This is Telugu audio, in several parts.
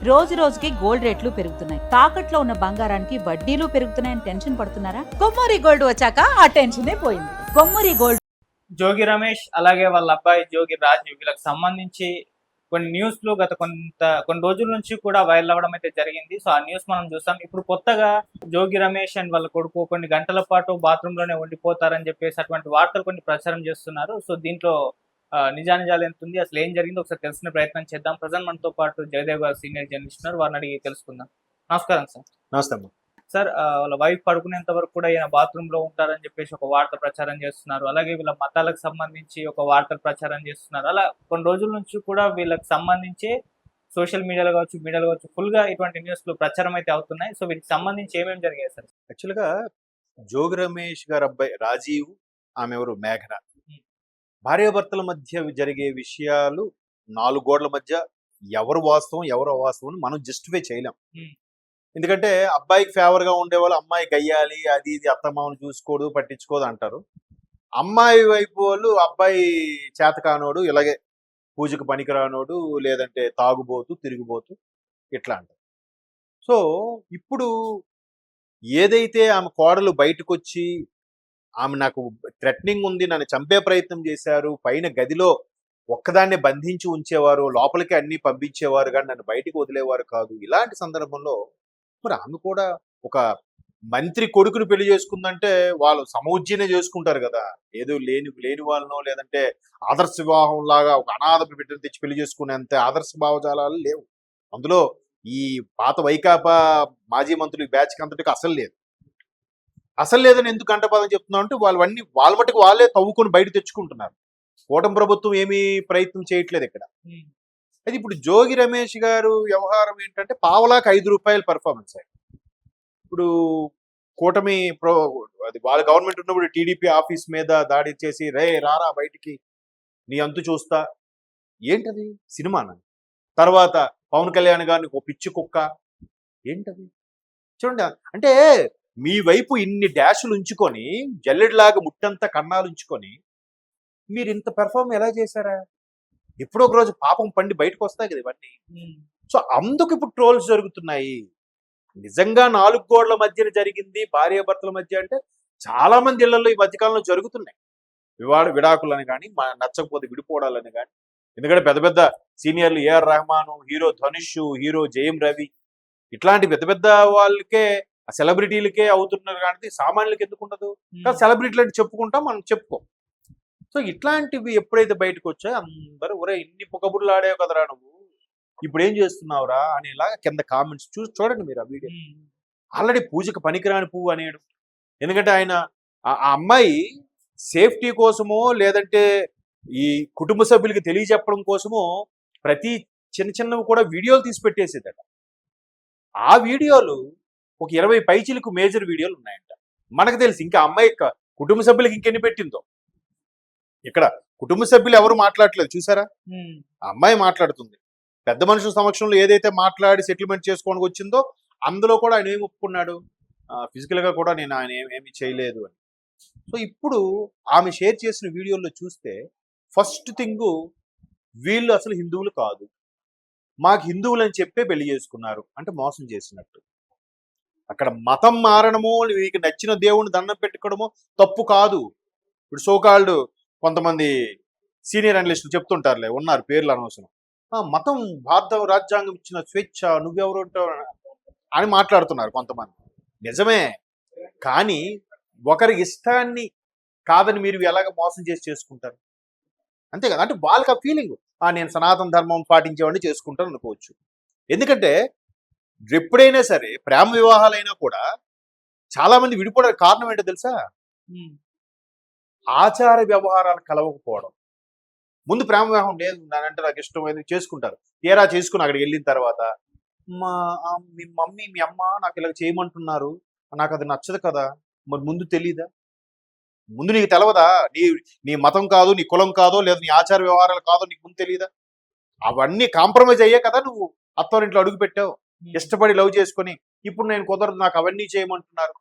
రోజు రోజుకి గోల్డ్ రేట్లు పెరుగుతున్నాయి. తాకట్లో ఉన్న బంగారానికి వడ్డీలు పెరుగుతున్నాయని టెన్షన్ పడుతున్నారా? కొమ్మూరి గోల్డ్ వచ్చాక ఆ టెన్షనే పోయింది. కొమ్మూరి గోల్డ్. జోగి రమేష్ అలాగే వాళ్ళ అబ్బాయి జోగి రాజు వీళ్ళకి సంబంధించి కొన్ని న్యూస్లు గత కొన్ని రోజుల నుంచి కూడా వైరల్ అవ్వడం అయితే జరిగింది. సో ఆ న్యూస్ మనం చూస్తాం. ఇప్పుడు కొత్తగా జోగి రమేష్ అండ్ వాళ్ళ కొడుకు కొన్ని గంటల పాటు బాత్రూమ్ లోనే ఉండిపోతారని చెప్పేసి అటువంటి వార్తలు కొన్ని ప్రచారం చేస్తున్నారు. సో దీంట్లో నిజానిజాలు ఎంత ఉంది, అసలు ఏం జరిగిందో ఒకసారి తెలుసుకునే ప్రయత్నం చేద్దాం. ప్రజెంట్ మనతో పాటు జయదేవ్ గారు సీనియర్ జర్నలిస్ట్ ఉన్నారు, వారిని అడిగి తెలుసుకుందాం. నమస్కారం సార్. నమస్తే అమ్మా. సార్, వాళ్ళ వైఫ్ పడుకునేంత వరకు కూడా ఈయన బాత్రూమ్ లో ఉంటారని చెప్పేసి ఒక వార్త ప్రచారం చేస్తున్నారు. అలాగే వీళ్ళ మతాలకు సంబంధించి ఒక వార్తలు ప్రచారం చేస్తున్నారు. అలా కొన్ని రోజుల నుంచి కూడా వీళ్ళకి సంబంధించి సోషల్ మీడియాలో కావచ్చు ఫుల్ గా ఇటువంటి న్యూస్లు ప్రచారం అయితే అవుతున్నాయి. సో వీటికి సంబంధించి ఏమేమి జరిగాయి సార్? యాక్చువల్గా జోగి రమేష్ గారు అబ్బాయి రాజీవ్, ఆమె ఎవరు మేఘన, భార్యాభర్తల మధ్య జరిగే విషయాలు 4 గోడల మధ్య ఎవరు వాస్తవం ఎవరు అవాస్తవం మనం జస్టిఫై చేయలేం. ఎందుకంటే అబ్బాయికి ఫేవర్ గా ఉండేవాళ్ళు అమ్మాయి గయ్యాలి, అది ఇది అత్తమామను చూసుకోడు పట్టించుకోదు అంటారు. అమ్మాయి వైపు వాళ్ళు అబ్బాయి చేతకానోడు, ఇలాగే పూజకు పనికిరానోడు, లేదంటే తాగుబోతు తిరిగిపోతూ ఇట్లా అంటారు. సో ఇప్పుడు ఏదైతే ఆమె కోడలు బయటకు వచ్చి ఆమె నాకు థ్రెటనింగ్ ఉంది, నన్ను చంపే ప్రయత్నం చేశారు, పైన గదిలో ఒక్కదాన్నే బంధించి ఉంచేవారు, లోపలికి అన్ని పంపించేవారు కానీ నన్ను బయటికి వదిలేవారు కాదు, ఇలాంటి సందర్భంలో మరి ఆమె కూడా ఒక మంత్రి కొడుకుని పెళ్లి చేసుకుందంటే వాళ్ళు సమౌజ్యనే చేసుకుంటారు కదా. ఏదో లేని వాళ్ళనో లేదంటే ఆదర్శ వివాహం లాగా ఒక అనాథ బిడ్డను తెచ్చి పెళ్లి చేసుకునేంత ఆదర్శ భావజాలాలు లేవు అందులో. ఈ పాత వైకాపా మాజీ మంత్రులు బ్యాచ్ అంతటికి అసలు లేదని ఎందుకు అంటపదం చెప్తున్నాం అంటే వాళ్ళవన్నీ వాళ్ళ మట్టుకు వాళ్ళే తవ్వుకొని బయట తెచ్చుకుంటున్నారు. కూటమి ప్రభుత్వం ఏమీ ప్రయత్నం చేయట్లేదు ఇక్కడ. అది ఇప్పుడు జోగి రమేష్ గారు వ్యవహారం ఏంటంటే పావలాకు 5 రూపాయల పర్ఫార్మెన్స్. ఇప్పుడు కూటమి అది వాళ్ళ గవర్నమెంట్ ఉన్నప్పుడు టీడీపీ ఆఫీస్ మీద దాడి చేసి రారా బయటికి నీ అంతు చూస్తా, ఏంటది సినిమానా? తర్వాత పవన్ కళ్యాణ్ గారిని ఓ పిచ్చి కుక్క, ఏంటది చూడండి. అంటే మీ వైపు ఇన్ని డాషులు ఉంచుకొని జల్లెడిలాగా ముట్టంతా కన్నాలు ఉంచుకొని మీరు ఇంత పెర్ఫార్మ్ ఎలా చేశారా? ఎప్పుడో ఒక రోజు పాపం పండి బయటకు వస్తాయి కదా ఇవన్నీ. సో అందుకు ఇప్పుడు ట్రోల్స్ జరుగుతున్నాయి. నిజంగా 4 గోడల మధ్యన జరిగింది భార్యాభర్తల మధ్య అంటే చాలా మంది ఇళ్లలో ఈ మధ్యకాలంలో జరుగుతున్నాయి. విడాకులని కానీ నచ్చకపోతే విడిపోవడాలని కానీ. ఎందుకంటే పెద్ద పెద్ద సీనియర్లు AR Rahman, hero Dhanush, hero Jayam Ravi, ఇట్లాంటి పెద్ద పెద్ద వాళ్ళకే సెలబ్రిటీలకే అవుతున్నారు కానీ సామాన్యులకి ఎందుకు ఉండదు? కానీ సెలబ్రిటీలు అంటే చెప్పుకుంటాం, మనం చెప్పుకోం. సో ఇట్లాంటివి ఎప్పుడైతే బయటకు వచ్చాయో అందరూ ఒరే ఇన్ని పొగబుర్లు ఆడేవు కదరా నువ్వు, ఇప్పుడు ఏం చేస్తున్నావురా అనేలాగా కింద కామెంట్స్ చూడండి మీరు ఆ వీడియో. ఆల్రెడీ పూజకు పనికిరాని పువ్వు అనేడు. ఎందుకంటే ఆయన ఆ అమ్మాయి సేఫ్టీ కోసమో లేదంటే ఈ కుటుంబ సభ్యులకి తెలియజెప్పడం కోసమో ప్రతి చిన్నవి కూడా వీడియోలు తీసి పెట్టేసేదట. ఆ వీడియోలు ఒక 20 పైచీలకు మేజర్ వీడియోలు ఉన్నాయంట. మనకు తెలిసి ఇంకా అమ్మాయి కుటుంబ సభ్యులకి ఇంకెన్ని పెట్టిందో. ఇక్కడ కుటుంబ సభ్యులు ఎవరు మాట్లాడట్లేదు చూసారా, ఆ అమ్మాయి మాట్లాడుతుంది. పెద్ద మనుషుల సమక్షంలో ఏదైతే మాట్లాడి సెటిల్మెంట్ చేసుకోవడానికి వచ్చిందో అందులో కూడా ఆయన ఏమి ఒప్పుకున్నాడు, ఫిజికల్ గా కూడా నేను ఆయన ఏమి చేయలేదు అని. సో ఇప్పుడు ఆమె షేర్ చేసిన వీడియోలో చూస్తే ఫస్ట్ థింగ్, వీళ్ళు అసలు హిందువులు కాదు, మాకు హిందువులు అని చెప్పే పెళ్లి చేసుకున్నారు అంటే మోసం చేసినట్టు. అక్కడ మతం మారడమో మీకు నచ్చిన దేవుని దండం పెట్టుకోవడమో తప్పు కాదు. ఇప్పుడు సోకాల్డ్ కొంతమంది సీనియర్ అనలిస్టులు చెప్తుంటారులే, ఉన్నారు పేర్లు అనవసరం, మతం భారత రాజ్యాంగం ఇచ్చిన స్వేచ్ఛ, నువ్వెవరు అని మాట్లాడుతున్నారు కొంతమంది. నిజమే, కానీ ఒకరి ఇష్టాన్ని కాదని మీరు ఎలాగ మోసం చేసుకుంటారు? అంతే కదా. అంటే వాళ్ళకి ఆ ఫీలింగ్, నేను సనాతన ధర్మం పాటించేవాడిని చేసుకుంటాను అనుకోవచ్చు. ఎందుకంటే ఎప్పుడైనా సరే ప్రేమ వివాహాలైనా కూడా చాలా మంది విడిపోవడానికి కారణం ఏంటో తెలుసా? ఆచార వ్యవహారాలు కలవకపోవడం. ముందు ప్రేమ వివాహం లేదు అంటే నాకు ఇష్టమైనది చేసుకుంటారు, తీరా చేసుకుని అక్కడికి వెళ్ళిన తర్వాత మీ మమ్మీ మీ అమ్మ నాకు ఇలా చేయమంటున్నారు, నాకు అది నచ్చదు కదా, మరి ముందు తెలీదా? ముందు నీకు తెలవదా? నీ మతం కాదు, నీ కులం కాదో, లేదా నీ ఆచార వ్యవహారాలు కాదో నీకు ముందు తెలీదా? అవన్నీ కాంప్రమైజ్ అయ్యే కదా నువ్వు అత్తవారింట్లో అడుగు పెట్టావు, ఇష్టపడి లవ్ చేసుకొని. ఇప్పుడు నేను కుదరదు, నాకు అవన్నీ చేయమంటున్నారు.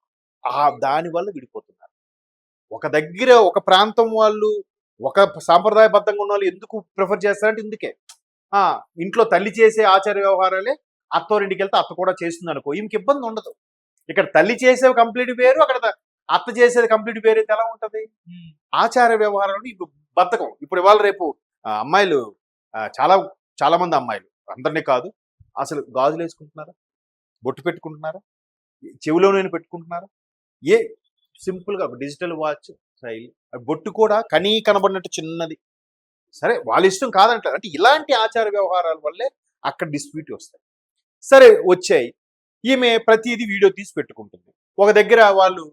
దానివల్ల విడిపోతున్నారు. ఒక దగ్గర ఒక ప్రాంతం వాళ్ళు, ఒక సాంప్రదాయబద్ధంగా ఉన్న వాళ్ళు ఎందుకు ప్రిఫర్ చేస్తారంటే ఇందుకే ఇంట్లో తల్లి చేసే ఆచార వ్యవహారాలే అత్తోరింటికి వెళ్తే అత్త కూడా చేస్తుంది అనుకో, ఈమెకి ఇబ్బంది ఉండదు. ఇక్కడ తల్లి చేసేవి కంప్లీట్ వేరు, అక్కడ అత్త చేసేది కంప్లీట్ వేరు అయితే ఎలా ఉంటది? ఆచార వ్యవహారాలు ఇప్పుడు బద్ధకం. ఇప్పుడు ఇవాళ రేపు అమ్మాయిలు చాలా చాలా మంది అమ్మాయిలు, అందరినీ కాదు, అసలు గాజులు వేసుకుంటున్నారా, బొట్టు పెట్టుకుంటున్నారా, చెవిలో నేను పెట్టుకుంటున్నారా, ఏ సింపుల్గా డిజిటల్ వాచ్ స్టైల్, బొట్టు కూడా కనీ కనబడినట్టు చిన్నది. సరే వాళ్ళ ఇష్టం కాదంటారు. అంటే ఇలాంటి ఆచార వ్యవహారాల వల్లే అక్కడ డిస్ప్యూట్ వస్తాయి. సరే వచ్చాయి, ఈమె ప్రతిదీ వీడియో తీసి పెట్టుకుంటుంది. ఒక దగ్గర వాళ్ళు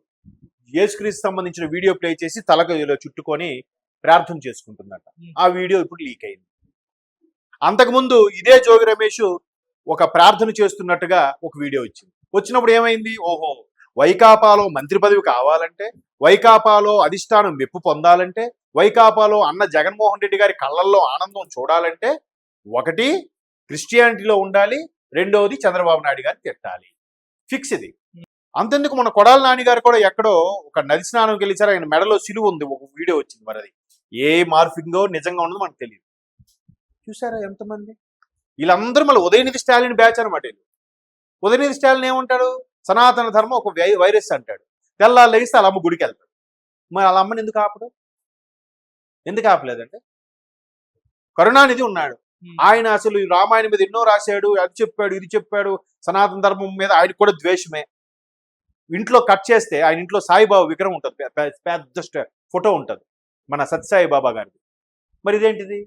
యేసుక్రీస్తు సంబంధించిన వీడియో ప్లే చేసి తలకు చుట్టుకొని ప్రార్థన చేసుకుంటుందట. ఆ వీడియో ఇప్పుడు లీక్ అయింది. అంతకుముందు ఇదే జోగి రమేష్ ఒక ప్రార్థన చేస్తున్నట్టుగా ఒక వీడియో వచ్చింది. వచ్చినప్పుడు ఏమైంది, ఓహో వైకాపాలో మంత్రి పదవి కావాలంటే, వైకాపాలో అధిష్టానం మెప్పు పొందాలంటే, వైకాపాలో అన్న జగన్మోహన్ రెడ్డి గారి కళ్ళల్లో ఆనందం చూడాలంటే ఒకటి క్రిస్టియానిటీలో ఉండాలి, రెండవది చంద్రబాబు నాయుడు గారిని తిట్టాలి. ఫిక్స్ ఇది. అంతెందుకు మన కొడాల నాని గారు కూడా ఎక్కడో ఒక నది స్నానంకి వెళ్ళిసారు, ఆయన మెడలో సిలువ ఉంది, ఒక వీడియో వచ్చింది. మరి అది ఏ మార్ఫింగో నిజంగా ఉన్నదో మనకు తెలియదు. చూసారా ఎంతమంది? వీళ్ళందరూ మళ్ళీ ఉదయనిధి స్టాలిన్ బ్యాచ్ అనమాట. ఉదయనిధి స్టాలిన్ ఏమంటాడు, సనాతన ధర్మం ఒక వైరస్ అంటాడు. తెల్లారు లేస్తే వాళ్ళ అమ్మ గుడికి వెళ్తాడు. మరి వాళ్ళ అమ్మని ఎందుకు ఆపడు? ఎందుకు ఆపలేదంటే, కరుణానిధి ఉన్నాడు, ఆయన అసలు రామాయణం మీద ఎన్నో రాశాడు, అది చెప్పాడు, ఇది చెప్పాడు, సనాతన ధర్మం మీద ఆయనకు కూడా ద్వేషమే. ఇంట్లో కట్ చేస్తే ఆయన ఇంట్లో సాయిబాబా విగ్రహం ఉంటుంది, పెద్ద ఫోటో ఉంటుంది మన సత్యసాయి బాబా గారిది. మరి ఇదేంటిది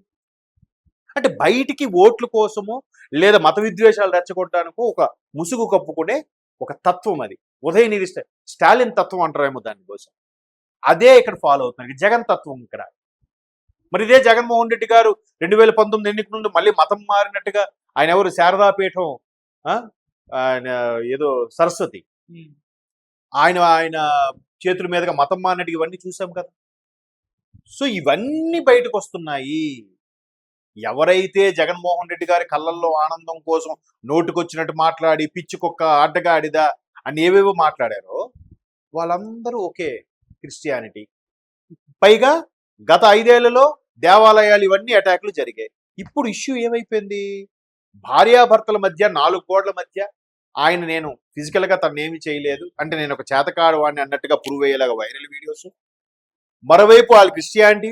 అంటే బయటికి ఓట్ల కోసమో లేదా మత విద్వేషాలు రెచ్చగొట్టడానికో ఒక ముసుగు కప్పుకునే ఒక తత్వం అది. ఉదయనిధి స్టాలిన్ తత్వం అంటారేమో దానికోసం. అదే ఇక్కడ ఫాలో అవుతున్నారు, జగన్ తత్వం ఇక్కడ. మరి ఇదే జగన్మోహన్ రెడ్డి గారు 2019 ఎన్నిక నుండి మళ్ళీ మతం మారినట్టుగా, ఆయన ఎవరు శారదాపీఠం ఏదో సరస్వతి, ఆయన చేతుల మీదుగా మతం మారినట్టు ఇవన్నీ చూసాం కదా. సో ఇవన్నీ బయటకు వస్తున్నాయి. ఎవరైతే జగన్మోహన్ రెడ్డి గారి కళ్ళల్లో ఆనందం కోసం నోటుకొచ్చినట్టు మాట్లాడి పిచ్చి కుక్క ఆటగాడిదా అని ఏవేవో మాట్లాడారో వాళ్ళందరూ ఒకే క్రిస్టియానిటీ. పైగా గత 5 ఏళ్లలో దేవాలయాలు ఇవన్నీ అటాక్లు జరిగాయి. ఇప్పుడు ఇష్యూ ఏమైపోయింది, భార్యాభర్తల మధ్య 4 గోడల మధ్య ఆయన నేను ఫిజికల్గా తనేమి చేయలేదు అంటే నేను ఒక చేతకాడు వాడిని అన్నట్టుగా ప్రూవ్ అయ్యేలాగా వైరల్ వీడియోస్. మరోవైపు వాళ్ళు క్రిస్టియానిటీ,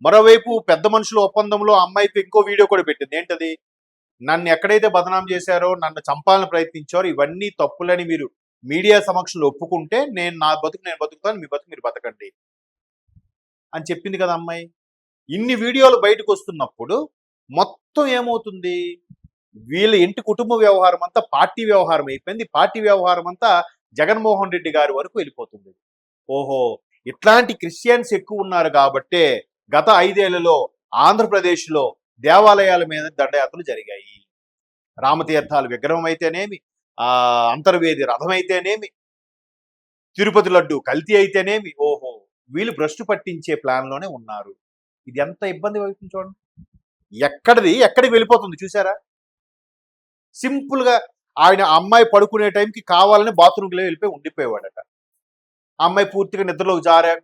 మరోవైపు పెద్ద మనుషుల ఒప్పందంలో అమ్మాయితో ఇంకో వీడియో కూడా పెట్టింది. ఏంటది, నన్ను ఎక్కడైతే బదనాం చేశారో, నన్ను చంపాలని ప్రయత్నించారో ఇవన్నీ తప్పులని మీరు మీడియా సమక్షంలో ఒప్పుకుంటే నేను నా బతుకు నేను బతుకుతాను, మీ బతుకు మీరు బతకండి అని చెప్పింది కదా అమ్మాయి. ఇన్ని వీడియోలు బయటకు వస్తున్నప్పుడు మొత్తం ఏమవుతుంది, వీళ్ళ ఇంటి కుటుంబ వ్యవహారం అంతా పార్టీ వ్యవహారం అయిపోయింది. పార్టీ వ్యవహారం అంతా జగన్మోహన్ రెడ్డి గారి వరకు వెళ్ళిపోతుంది. ఓహో ఇట్లాంటి క్రిస్టియన్స్ ఎక్కువ ఉన్నారు కాబట్టే గత 5 ఏళ్లలో ఆంధ్రప్రదేశ్లో దేవాలయాల మీద దండయాత్రలు జరిగాయి. రామతీర్థాలు విగ్రహం అయితేనేమి, అంతర్వేది రథం అయితేనేమి, తిరుపతి లడ్డు కల్తీ అయితేనేమి, ఓహో వీళ్ళు భ్రష్టు పట్టించే ప్లాన్లోనే ఉన్నారు. ఇది ఎంత ఇబ్బంది అవుతుంది చూడండి. ఎక్కడికి వెళ్ళిపోతుంది చూసారా. సింపుల్గా ఆయన అమ్మాయి పడుకునే టైంకి కావాలని బాత్రూమ్కి వెళ్ళిపోయి ఉండిపోయేవాడట. ఆ అమ్మాయి పూర్తిగా నిద్రలో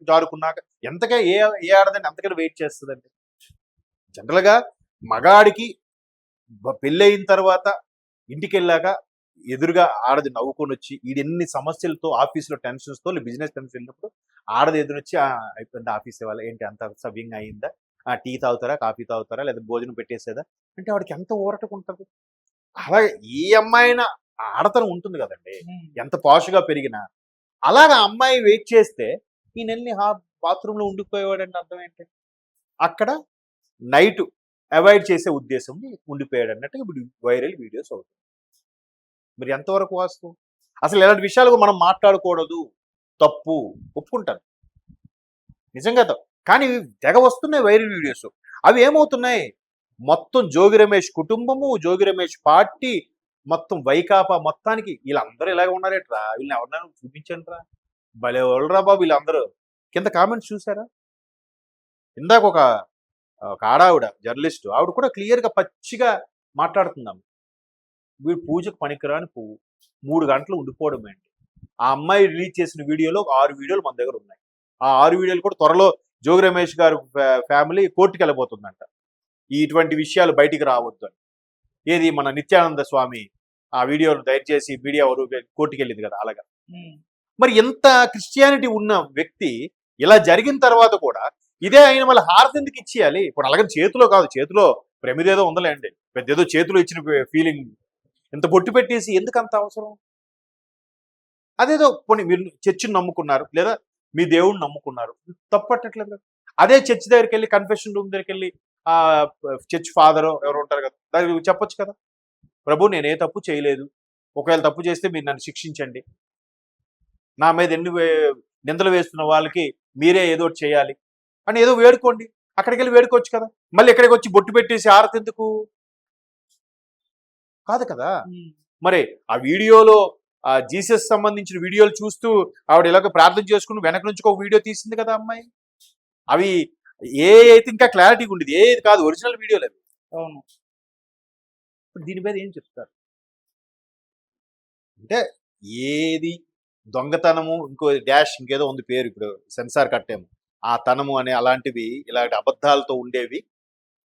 జారుకున్నాక ఎంతగా ఏ ఆడదని ఎంతకైనా వెయిట్ చేస్తుందండి. జనరల్గా మగాడికి పెళ్ళయిన తర్వాత ఇంటికి వెళ్ళాక ఎదురుగా ఆడది నవ్వుకొని వచ్చి ఎన్ని సమస్యలతో ఆఫీస్లో టెన్షన్స్తో బిజినెస్ టెన్షన్ వెళ్ళినప్పుడు ఆడది ఎదురొచ్చి అయిపోయింది ఆఫీస్ వాళ్ళ ఏంటి అంత సవ్యంగా అయిందా, టీ తాగుతారా, కాఫీ తాగుతారా, లేదా భోజనం పెట్టేసేదా అంటే వాడికి ఎంత ఊరటకుంటుంది. అలాగే ఈ అమ్మాయిన ఆడతనం ఉంటుంది కదండి, ఎంత పాష్గా పెరిగినా. అలాగా అమ్మాయి వెయిట్ చేస్తే ఈ నెలని బాత్రూంలో ఉండిపోయేవాడంటే అర్థం ఏంటి, అక్కడ నైట్ అవాయిడ్ చేసే ఉద్దేశం ఉండిపోయాడు అన్నట్టు ఇప్పుడు వైరల్ వీడియోస్ అవుతుంది. మరి ఎంతవరకు వాస్తవం, అసలు ఇలాంటి విషయాలు మనం మాట్లాడకూడదు, తప్పు ఒప్పుకుంటాను నిజంగా తప్పు. కానీ తెగ వస్తున్నాయి వైరల్ వీడియోస్. అవి ఏమవుతున్నాయి, మొత్తం జోగి రమేష్ కుటుంబము, జోగి రమేష్ పార్టీ, మొత్తం వైకాపా మొత్తానికి వీళ్ళందరూ ఇలాగ ఉన్నారేట్రా, వీళ్ళని ఎవరన్నా చూపించండి రా, భలే వాళ్ళరా బాబు వీళ్ళందరూ. కింద కామెంట్స్ చూసారా, ఇందాక ఒక ఆడావిడ జర్నలిస్ట్ ఆవిడ కూడా క్లియర్గా పచ్చిగా మాట్లాడుతున్నాం, వీడు పూజకు పనికిరాని పువ్వు 3 గంటలు ఉండిపోవడం ఏంటి. ఆ అమ్మాయి రిలీజ్ చేసిన వీడియోలో 6 వీడియోలు మన దగ్గర ఉన్నాయి. ఆ 6 వీడియోలు కూడా త్వరలో జోగి రమేష్ గారు ఫ్యామిలీ కోర్టుకి వెళ్ళబోతుందంట, ఇటువంటి విషయాలు బయటికి రావద్దు అని. ఏది మన నిత్యానంద స్వామి ఆ వీడియోను దయచేసి మీడియా కోర్టుకి వెళ్ళింది కదా అలాగా. ఉమ్. మరి ఎంత క్రిస్టియానిటీ ఉన్న వ్యక్తి ఇలా జరిగిన తర్వాత కూడా ఇదే ఆయన మళ్ళీ హారతి ఎందుకు ఇచ్చేయాలి? ఇప్పుడు అలాగే చేతిలో కాదు, చేతిలో ప్రమిదేదో ఉందలేండి, పెద్ద ఏదో చేతిలో ఇచ్చిన ఫీలింగ్, ఇంత బొట్టు పెట్టేసి ఎందుకు అంత అవసరం? అదేదో పోనీ మీరు చర్చిని నమ్ముకున్నారు లేదా మీ దేవుడిని నమ్ముకున్నారు, తప్పట్టట్లేదు కదా. అదే చర్చ్ దగ్గరికి వెళ్ళి కన్ఫెషన్ రూమ్ దగ్గరికి వెళ్ళి ఆ చర్చ్ ఫాదర్ ఎవరు ఉంటారు కదా, దానికి చెప్పొచ్చు కదా, ప్రభు నేనే తప్పు చేయలేదు, ఒకవేళ తప్పు చేస్తే మీరు నన్ను శిక్షించండి, నా మీద ఎన్ని నిందలు వేస్తున్న వాళ్ళకి మీరే ఏదో ఒకటి చేయాలి అని ఏదో వేడుకోండి. అక్కడికి వెళ్ళి వేడుకోవచ్చు కదా, మళ్ళీ ఎక్కడికి వచ్చి బొట్టు పెట్టేసి ఆరతి ఎందుకు? కాదు కదా. ఉమ్. మరి ఆ వీడియోలో ఆ జీసస్ సంబంధించిన వీడియోలు చూస్తూ ఆవిడ ఇలాగ ప్రార్థన చేసుకుని వెనక నుంచి ఒక వీడియో తీసింది కదా అమ్మాయి. అవి ఏ అయితే ఇంకా క్లారిటీగా ఉండేది, ఏది కాదు ఒరిజినల్ వీడియోలు అవి. అవును. ఇప్పుడు దీని మీద ఏం చెప్తారు అంటే, ఏది దొంగతనము ఇంకో డాష్ ఇంకేదో ఉంది పేరు, ఇప్పుడు సెన్సార్ కట్టాము, ఆ తనము అనే అలాంటివి ఇలాంటి అబద్ధాలతో ఉండేవి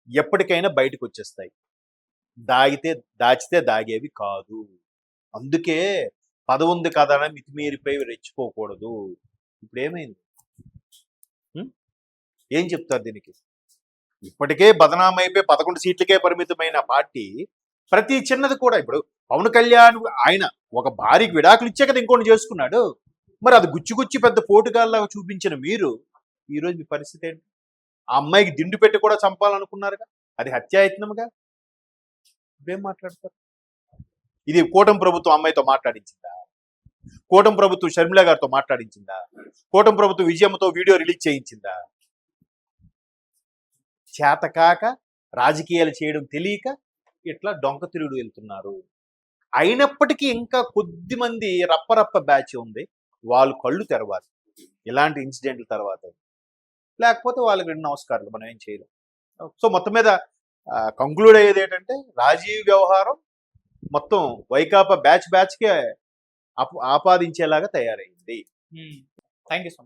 ఎప్పటికైనా బయటకు వచ్చేస్తాయి, దాచితే దాగేవి కాదు. అందుకే పదవుంది కదా అని మితిమీరిపోయి రెచ్చిపోకూడదు. ఇప్పుడు ఏమైంది? ఏం చెప్తారు దీనికి? ఇప్పటికే బదనామైపోయి 11 సీట్లకే పరిమితమైన పార్టీ ప్రతి చిన్నది కూడా, ఇప్పుడు పవన్ కళ్యాణ్ ఆయన ఒక భార్యకి విడాకులు ఇచ్చే కదా ఇంకోటి చేసుకున్నాడు, మరి అది గుచ్చి పెద్ద పోటుగాల్లాగా చూపించిన మీరు ఈరోజు మీ పరిస్థితి ఏంటి? ఆ అమ్మాయికి దిండు పెట్టి కూడా చంపాలనుకున్నారుగా, అది హత్యాయత్నముగా. ఇప్పుడేం మాట్లాడతారు? ఇది కూటమి ప్రభుత్వం అమ్మాయితో మాట్లాడించిందా? కూటమి ప్రభుత్వం షర్మిల గారితో మాట్లాడించిందా? కూటమి ప్రభుత్వం విజయమ్మతో వీడియో రిలీజ్ చేయించిందా? చేతకాక రాజకీయాలు చేయడం తెలియక ఇట్లా డొంక తిరుగుడు వెళ్తున్నారు. అయినప్పటికీ ఇంకా కొద్ది మంది రప్పరప్ప బ్యాచ్ ఉంది, వాళ్ళు కళ్ళు తెరవాలి ఇలాంటి ఇన్సిడెంట్ల తర్వాత, లేకపోతే వాళ్ళకి 2 నమస్కారాలు, మనం ఏం చేయలేం. సో మొత్తం మీద కంక్లూడ్ అయ్యేది ఏంటంటే, రాజీవ్ వ్యవహారం మొత్తం వైకాపా బ్యాచ్కే ఆపాదించేలాగా తయారైంది. Thank you so much.